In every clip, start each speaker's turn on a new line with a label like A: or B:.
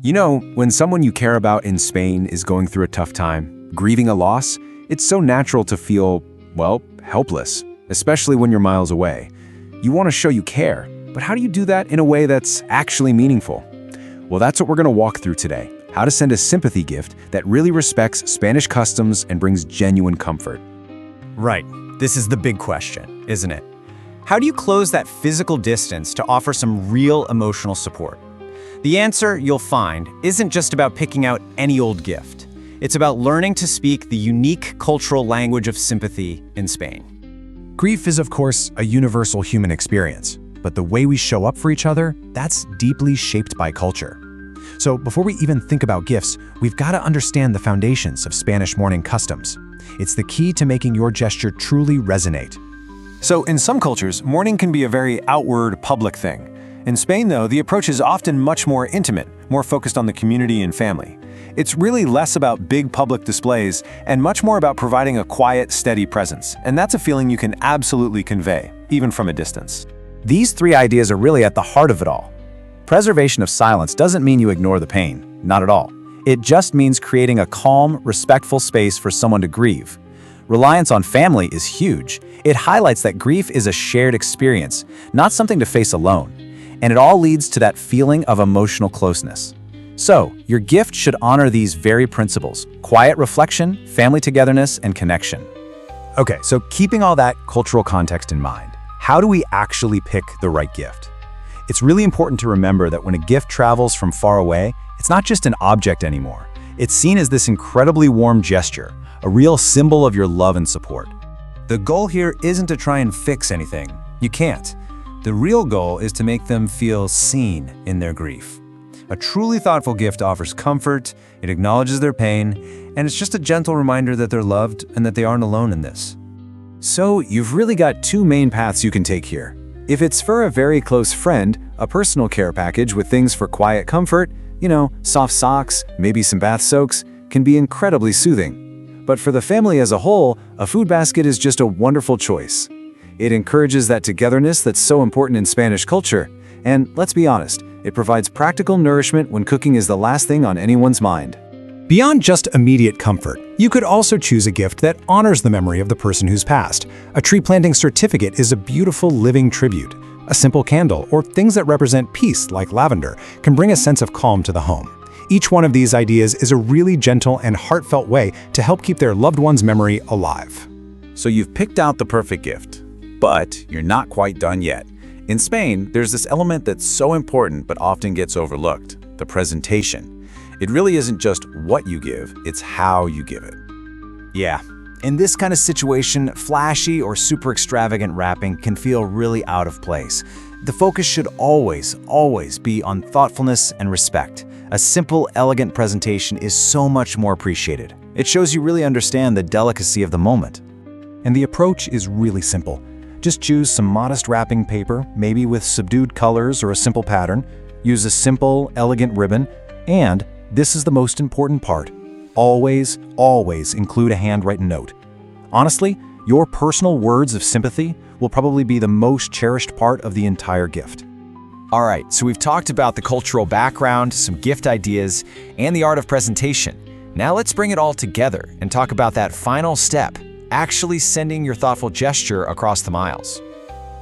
A: You know, when someone you care about in Spain is going through a tough time, grieving a loss, it's so natural to feel, well, helpless, especially when you're miles away. You want to show you care, but how do you do that in a way that's actually meaningful? Well, that's what we're going to walk through today. How to send a sympathy gift that really respects Spanish customs and brings genuine comfort.
B: Right. This is the big question, isn't it? How do you close that physical distance to offer some real emotional support? The answer, you'll find, isn't just about picking out any old gift. It's about learning to speak the unique cultural language of sympathy in Spain.
C: Grief is, of course, a universal human experience, but the way we show up for each other, that's deeply shaped by culture. So before we even think about gifts, we've got to understand the foundations of Spanish mourning customs. It's the key to making your gesture truly resonate.
D: So in some cultures, mourning can be a very outward, public thing. In Spain, though, the approach is often much more intimate, more focused on the community and family. It's really less about big public displays and much more about providing a quiet, steady presence. And that's a feeling you can absolutely convey, even from a distance.
C: These three ideas are really at the heart of it all. Preservation of silence doesn't mean you ignore the pain, not at all. It just means creating a calm, respectful space for someone to grieve. Reliance on family is huge. It highlights that grief is a shared experience, not something to face alone. And it all leads to that feeling of emotional closeness. So, your gift should honor these very principles: quiet reflection, family togetherness, and connection. Okay, so keeping all that cultural context in mind, how do we actually pick the right gift? It's really important to remember that when a gift travels from far away, it's not just an object anymore. It's seen as this incredibly warm gesture, a real symbol of your love and support.
E: The goal here isn't to try and fix anything. You can't. The real goal is to make them feel seen in their grief. A truly thoughtful gift offers comfort, it acknowledges their pain, and it's just a gentle reminder that they're loved and that they aren't alone in this.
C: So you've really got two main paths you can take here. If it's for a very close friend, a personal care package with things for quiet comfort, soft socks, maybe some bath soaks, can be incredibly soothing. But for the family as a whole, a food basket is just a wonderful choice. It encourages that togetherness that's so important in Spanish culture. And let's be honest, it provides practical nourishment when cooking is the last thing on anyone's mind.
F: Beyond just immediate comfort, you could also choose a gift that honors the memory of the person who's passed. A tree planting certificate is a beautiful living tribute. A simple candle, or things that represent peace like lavender, can bring a sense of calm to the home. Each one of these ideas is a really gentle and heartfelt way to help keep their loved one's memory alive.
A: So you've picked out the perfect gift, but you're not quite done yet. In Spain, there's this element that's so important but often gets overlooked: the presentation. It really isn't just what you give, it's how you give it.
B: Yeah, in this kind of situation, flashy or super extravagant wrapping can feel really out of place. The focus should always be on thoughtfulness and respect. A simple, elegant presentation is so much more appreciated. It shows you really understand the delicacy of the moment.
F: And the approach is really simple. Just choose some modest wrapping paper, maybe with subdued colors or a simple pattern. Use a simple, elegant ribbon. And this is the most important part. Always include a handwritten note. Honestly, your personal words of sympathy will probably be the most cherished part of the entire gift.
B: All right, so we've talked about the cultural background, some gift ideas, and the art of presentation. Now let's bring it all together and talk about that final step: actually sending your thoughtful gesture across the miles.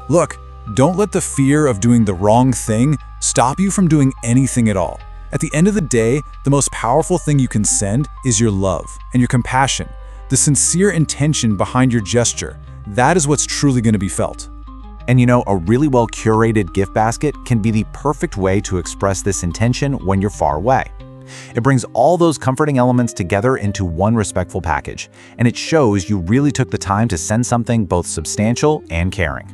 F: Look, don't let the fear of doing the wrong thing stop you from doing anything at all. At the end of the day, the most powerful thing you can send is your love and your compassion, the sincere intention behind your gesture. That is what's truly going to be felt.
C: And a really well-curated gift basket can be the perfect way to express this intention when you're far away. It brings all those comforting elements together into one respectful package, and it shows you really took the time to send something both substantial and caring.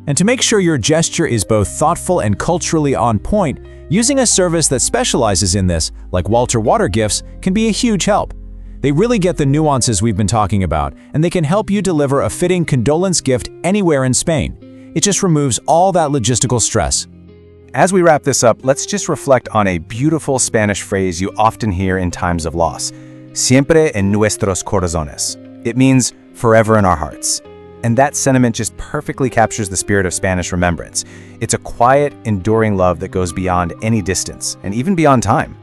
F: And to make sure your gesture is both thoughtful and culturally on point, using a service that specializes in this, like Walwater Gifts, can be a huge help. They really get the nuances we've been talking about, and they can help you deliver a fitting condolence gift anywhere in Spain. It just removes all that logistical stress.
D: As we wrap this up, let's just reflect on a beautiful Spanish phrase you often hear in times of loss: siempre en nuestros corazones. It means forever in our hearts. And that sentiment just perfectly captures the spirit of Spanish remembrance. It's a quiet, enduring love that goes beyond any distance, and even beyond time.